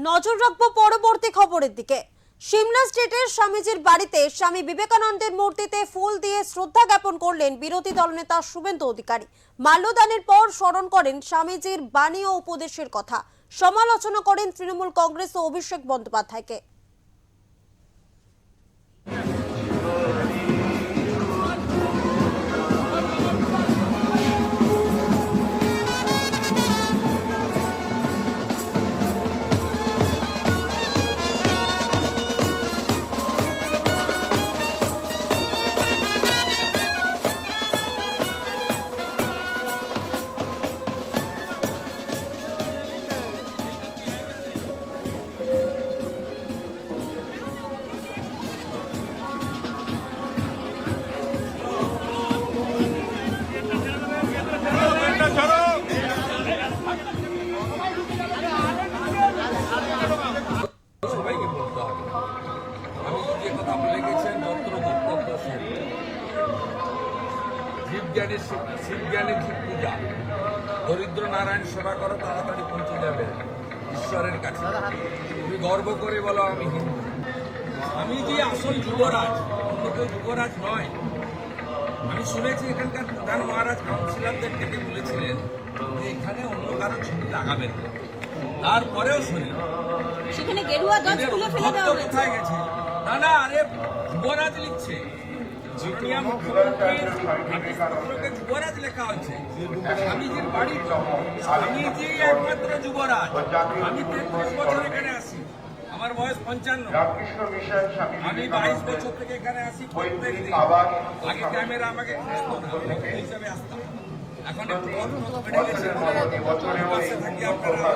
নজর রাখবো পরবর্তী খবরের দিকে। সিমলা স্টেটের স্বামীজির বাড়িতে স্বামী বিবেকানন্দের মূর্তিতে ফুল দিয়ে শ্রদ্ধা জ্ঞাপন করলেন বিরোধী দলনেতা শুভেন্দু অধিকারী। মাল্যদানের পর স্মরণ করেন স্বামীজির বাণী ও উপদেশের কথা। সমালোচনা করেন তৃণমূল কংগ্রেস ও অভিষেক বন্দ্যোপাধ্যায়কে। সবাইকে বলতে হবে, আমি যে কথা বলে গেছেন জীবজ্ঞানের শিবজ্ঞানের ঠিক পূজা, দরিদ্র নারায়ণ সেবা করো, তাড়াতাড়ি পৌঁছে যাবে ঈশ্বরের কাছে। তুমি গর্ব করে বলো আমি হিন্দু। আমি যে আসল যুবরাজ, অন্য কেউ যুবরাজ নয়। আমি শুনেছি এখানকার প্রধান মহারাজ কাউন্সিলরদের ডেকে বলেছিলেন যে এখানে অন্য কারো ছবি লাগাবেন না। তারপরেও শুনি সেখানে গেরুয়া ধ্বজ খুলে ফেলে দেওয়া হয়েছে। কোথায় গেছে? না না, আরে যুবরাজ লিখছে, মুখ্যমন্ত্রীকে যুবরাজ লেখা হচ্ছে। স্বামীজির বাড়ি তো, স্বামীজি একমাত্র যুবরাজ। আমি 33 বছর এখানে আসি, আমার বয়স 55। আমি 22 বছর থেকে এখানে আসি প্রত্যেক দিন। আগে ক্যামেরা আমাকে হিসাবে আসতাম, এখন একটু বেড়ে গেছে। থাকি আপনারা